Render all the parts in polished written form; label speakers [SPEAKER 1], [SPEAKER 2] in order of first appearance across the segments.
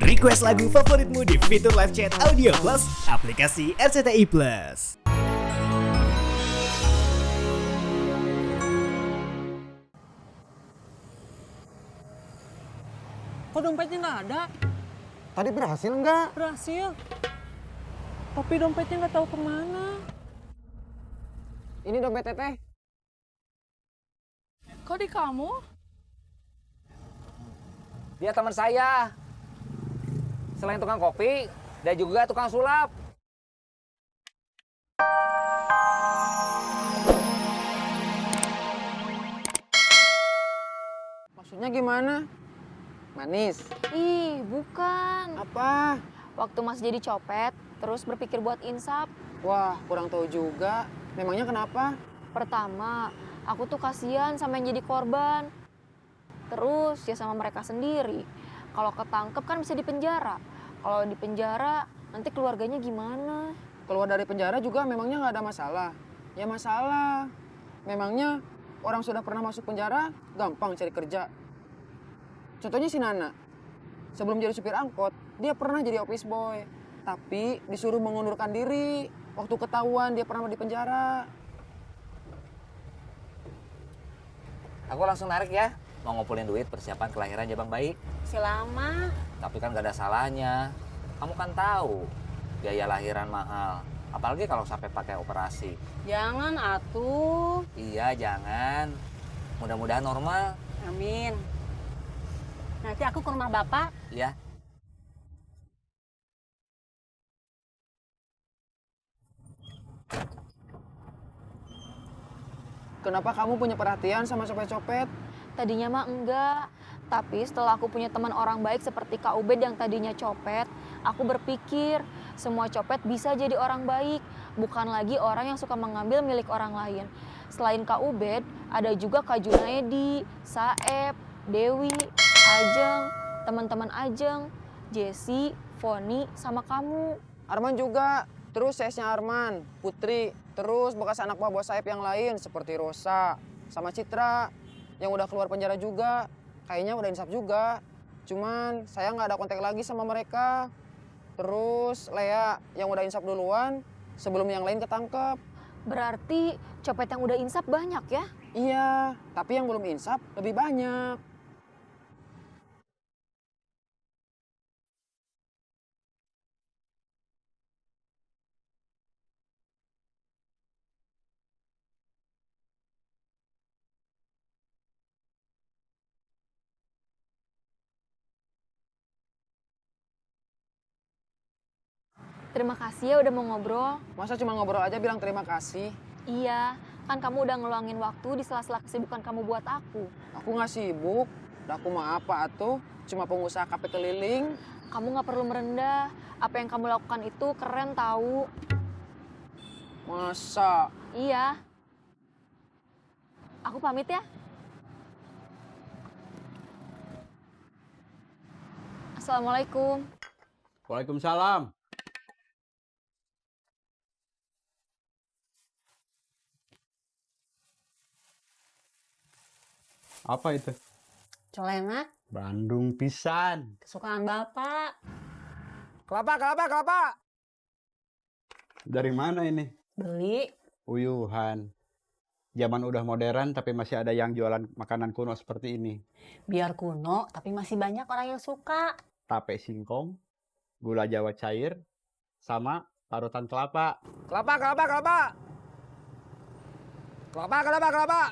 [SPEAKER 1] Request lagu favoritmu di fitur live chat Audio Plus, aplikasi RCTI Plus.
[SPEAKER 2] Kok dompetnya nggak ada?
[SPEAKER 3] Tadi berhasil nggak?
[SPEAKER 2] Berhasil. Tapi dompetnya nggak tahu kemana.
[SPEAKER 3] Ini dompet teteh.
[SPEAKER 4] Kok di kamu?
[SPEAKER 5] Dia teman saya. Selain tukang kopi, dia juga tukang sulap.
[SPEAKER 3] Maksudnya gimana? Manis.
[SPEAKER 4] Ih, bukan.
[SPEAKER 3] Apa?
[SPEAKER 4] Waktu Mas jadi copet, terus berpikir buat insaf.
[SPEAKER 3] Wah, kurang tahu juga. Memangnya kenapa?
[SPEAKER 4] Pertama, aku tuh kasihan sama yang jadi korban. Terus ya sama mereka sendiri. Kalau ketangkep kan bisa dipenjara. Kalau di penjara, nanti keluarganya gimana?
[SPEAKER 3] Keluar dari penjara juga memangnya nggak ada masalah? Ya masalah. Memangnya orang sudah pernah masuk penjara, gampang cari kerja. Contohnya si Nana. Sebelum jadi supir angkot, dia pernah jadi office boy. Tapi disuruh mengundurkan diri. Waktu ketahuan dia pernah di penjara.
[SPEAKER 5] Aku langsung narik ya. Mau ngumpulin duit persiapan kelahiran Jabang Baik.
[SPEAKER 4] Si lama.
[SPEAKER 5] Tapi kan gak ada salahnya. Kamu kan tahu biaya lahiran mahal. Apalagi kalau sampai pakai operasi.
[SPEAKER 4] Jangan atuh.
[SPEAKER 5] Iya, jangan. Mudah-mudahan normal.
[SPEAKER 4] Amin. Nanti aku ke rumah Bapak.
[SPEAKER 5] Ya.
[SPEAKER 3] Kenapa kamu punya perhatian sama copet-copet?
[SPEAKER 4] Tadinya mah enggak. Tapi setelah aku punya teman orang baik seperti Kak Ubed yang tadinya copet, aku berpikir semua copet bisa jadi orang baik, bukan lagi orang yang suka mengambil milik orang lain. Selain Kak Ubed, ada juga Kak Junaedi, Saeb, Dewi, Ajeng, teman-teman Ajeng, Jesse, Foni, sama kamu.
[SPEAKER 3] Arman juga. Terus sesnya Arman, Putri, terus bekas anak buah bos Saeb yang lain seperti Rosa, sama Citra yang udah keluar penjara juga. Kayaknya udah insaf juga. Cuman saya nggak ada kontak lagi sama mereka. Terus Lea yang udah insaf duluan sebelum yang lain ketangkep.
[SPEAKER 4] Berarti copet yang udah insaf banyak ya?
[SPEAKER 3] Iya, tapi yang belum insaf lebih banyak.
[SPEAKER 4] Terima kasih ya udah mau ngobrol.
[SPEAKER 3] Masa cuma ngobrol aja bilang terima kasih?
[SPEAKER 4] Iya, kan kamu udah ngeluangin waktu di sela-sela kesibukan kamu buat aku.
[SPEAKER 3] Aku nggak sibuk. Aku mah apa atuh? Cuma pengusaha kafe keliling.
[SPEAKER 4] Kamu nggak perlu merendah. Apa yang kamu lakukan itu keren tahu.
[SPEAKER 3] Masa?
[SPEAKER 4] Iya. Aku pamit ya. Assalamualaikum.
[SPEAKER 6] Waalaikumsalam. Apa itu?
[SPEAKER 7] Colenak,
[SPEAKER 6] Bandung pisan.
[SPEAKER 7] kesukaan Bapak.
[SPEAKER 5] Kelapa, kelapa, kelapa.
[SPEAKER 6] Dari mana ini?
[SPEAKER 7] Beli,
[SPEAKER 6] Uyuhan. Zaman udah modern tapi masih ada yang jualan makanan kuno seperti ini.
[SPEAKER 7] biar kuno, tapi masih banyak orang yang suka.
[SPEAKER 6] Tape singkong, gula jawa cair, sama parutan kelapa.
[SPEAKER 5] Kelapa, kelapa, kelapa. Kelapa, kelapa, kelapa.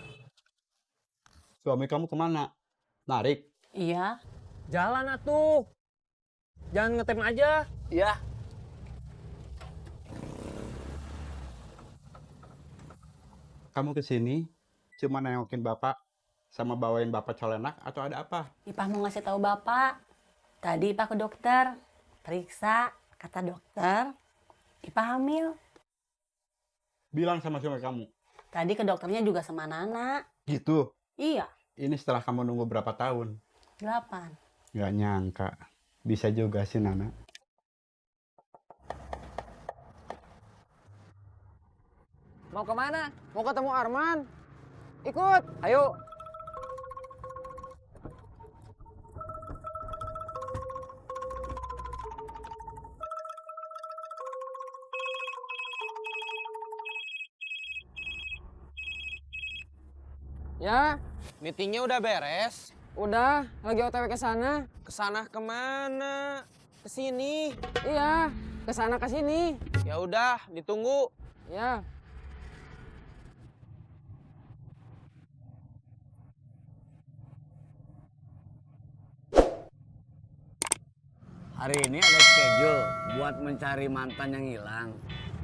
[SPEAKER 6] Suami kamu kemana? Narik.
[SPEAKER 7] Iya,
[SPEAKER 2] Jalan atuh. Jangan ngetem aja.
[SPEAKER 5] Iya.
[SPEAKER 6] Kamu kesini cuma nengokin bapak sama bawain bapak colenak atau ada apa?
[SPEAKER 7] Ipah mau ngasih tahu Bapak. Tadi Ipah ke dokter, periksa, kata dokter, Ipah hamil.
[SPEAKER 6] Bilang sama suami kamu.
[SPEAKER 7] Tadi ke dokternya juga sama Nana.
[SPEAKER 6] Gitu.
[SPEAKER 7] Iya,
[SPEAKER 6] Ini setelah kamu nunggu berapa tahun?
[SPEAKER 7] 8.
[SPEAKER 6] Gak nyangka. Bisa juga sih Nana.
[SPEAKER 5] Mau kemana?
[SPEAKER 3] Mau ketemu Arman? Ikut.
[SPEAKER 5] Ayo.
[SPEAKER 3] Ya,
[SPEAKER 8] Meetingnya udah beres?
[SPEAKER 3] udah. Lagi OTW ke sana.
[SPEAKER 8] Kesana kemana? Kesini.
[SPEAKER 3] Iya, ke sana ke sini.
[SPEAKER 8] Ya udah, ditunggu.
[SPEAKER 3] Ya.
[SPEAKER 9] Hari ini ada schedule buat mencari mantan yang hilang.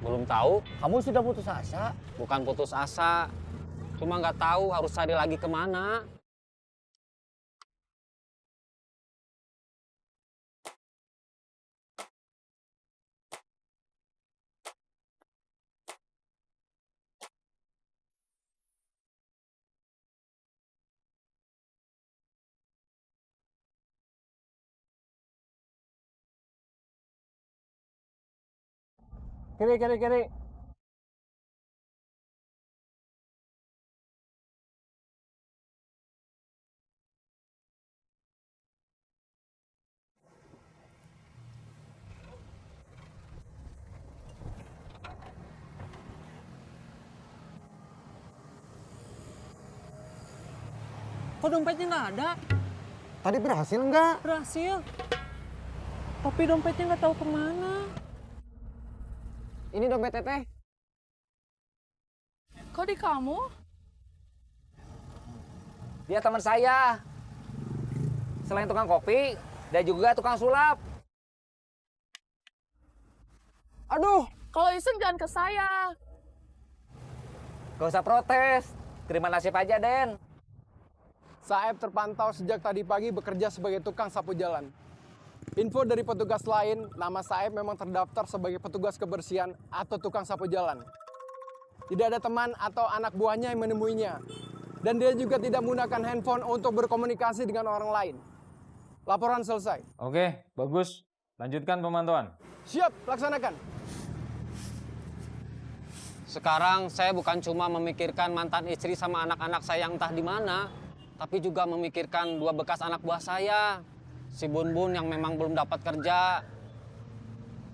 [SPEAKER 3] Belum tahu,
[SPEAKER 9] Kamu sudah putus asa?
[SPEAKER 3] bukan putus asa. Cuma nggak tahu harus cari lagi kemana. Kiri, kiri, kiri.
[SPEAKER 2] Kok dompetnya nggak ada?
[SPEAKER 3] Tadi berhasil nggak?
[SPEAKER 2] Berhasil. Tapi dompetnya nggak tahu kemana.
[SPEAKER 3] Ini dompet teteh.
[SPEAKER 2] Kok di kamu?
[SPEAKER 5] Dia teman saya. Selain tukang kopi, dia juga tukang sulap.
[SPEAKER 3] Aduh,
[SPEAKER 2] Kalau iseng jangan ke saya.
[SPEAKER 5] Gak usah protes. Terima nasib aja, Den.
[SPEAKER 8] Saeb terpantau sejak tadi pagi bekerja sebagai tukang sapu jalan. Info dari petugas lain, nama Saeb memang terdaftar sebagai petugas kebersihan atau tukang sapu jalan. Tidak ada teman atau anak buahnya yang menemuinya. Dan dia juga tidak menggunakan handphone untuk berkomunikasi dengan orang lain. Laporan selesai.
[SPEAKER 10] Oke, bagus. Lanjutkan pemantauan.
[SPEAKER 8] Siap, laksanakan.
[SPEAKER 3] sekarang saya bukan cuma memikirkan mantan istri sama anak-anak saya yang entah di mana, tapi juga memikirkan dua bekas anak buah saya. Si Bun Bun yang memang belum dapat kerja,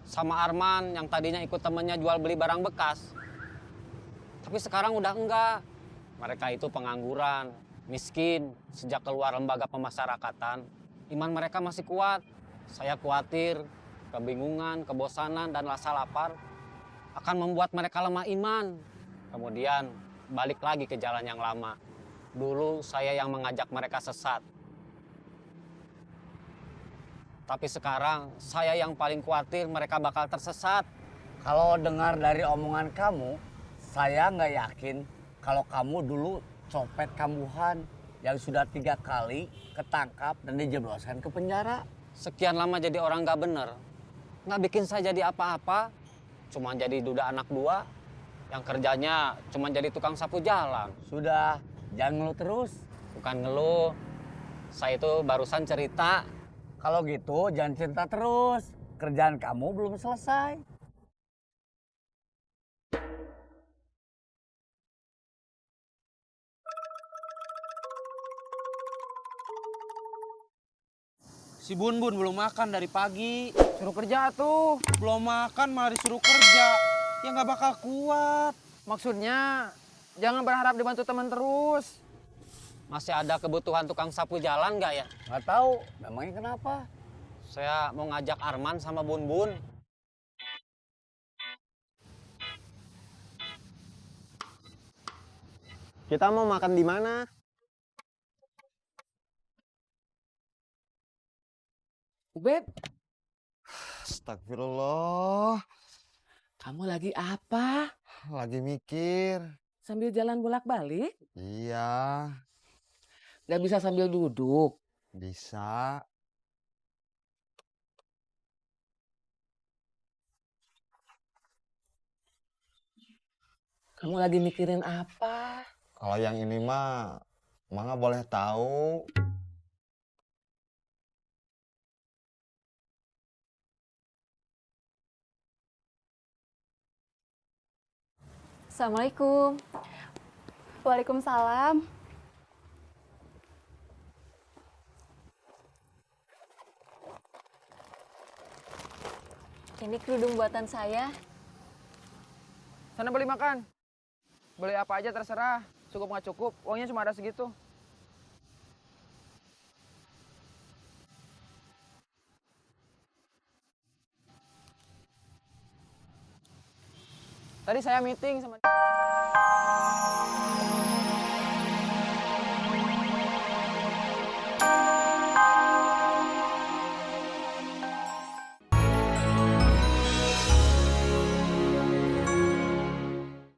[SPEAKER 3] sama Arman yang tadinya ikut temennya jual beli barang bekas. Tapi sekarang udah enggak. Mereka itu pengangguran, miskin, sejak keluar lembaga pemasyarakatan. Iman mereka masih kuat. Saya khawatir, kebingungan, kebosanan, dan rasa lapar akan membuat mereka lemah iman. Kemudian balik lagi ke jalan yang lama. Dulu saya yang mengajak mereka sesat. Tapi sekarang saya yang paling khawatir mereka bakal tersesat.
[SPEAKER 9] Kalau dengar dari omongan kamu, saya nggak yakin kalau kamu dulu copet kambuhan yang sudah 3 kali ketangkap dan dijebloskan ke penjara.
[SPEAKER 3] Sekian lama jadi orang gak bener, nggak bikin saya jadi apa-apa. Cuma jadi duda anak 2 yang kerjanya cuma jadi tukang sapu jalan.
[SPEAKER 9] Sudah, jangan ngeluh terus.
[SPEAKER 3] Bukan ngeluh, saya itu barusan cerita.
[SPEAKER 9] Kalau gitu jangan cerita terus. Kerjaan kamu belum selesai.
[SPEAKER 8] Si Bun Bun belum makan dari pagi.
[SPEAKER 3] Suruh kerja tuh.
[SPEAKER 8] Belum makan malah disuruh kerja. Ya nggak bakal kuat.
[SPEAKER 3] Maksudnya jangan berharap dibantu teman terus. Masih ada kebutuhan tukang sapu jalan nggak ya?
[SPEAKER 9] Nggak tahu, memangnya kenapa?
[SPEAKER 3] Saya mau ngajak Arman sama Bun Bun.
[SPEAKER 8] Kita mau makan di mana?
[SPEAKER 11] Ubed,
[SPEAKER 8] Astagfirullah,
[SPEAKER 11] kamu lagi apa?
[SPEAKER 8] lagi mikir.
[SPEAKER 11] Sambil jalan bolak-balik?
[SPEAKER 8] Iya,
[SPEAKER 11] Gak bisa sambil duduk.
[SPEAKER 8] bisa.
[SPEAKER 11] Kamu lagi mikirin apa?
[SPEAKER 8] Kalau yang ini mah, Mangga boleh tahu.
[SPEAKER 4] Assalamualaikum.
[SPEAKER 12] Waalaikumsalam.
[SPEAKER 4] Ini kerudung buatan saya.
[SPEAKER 3] Sana beli makan. Beli apa aja terserah. Cukup nggak cukup, uangnya cuma ada segitu. Tadi saya meeting sama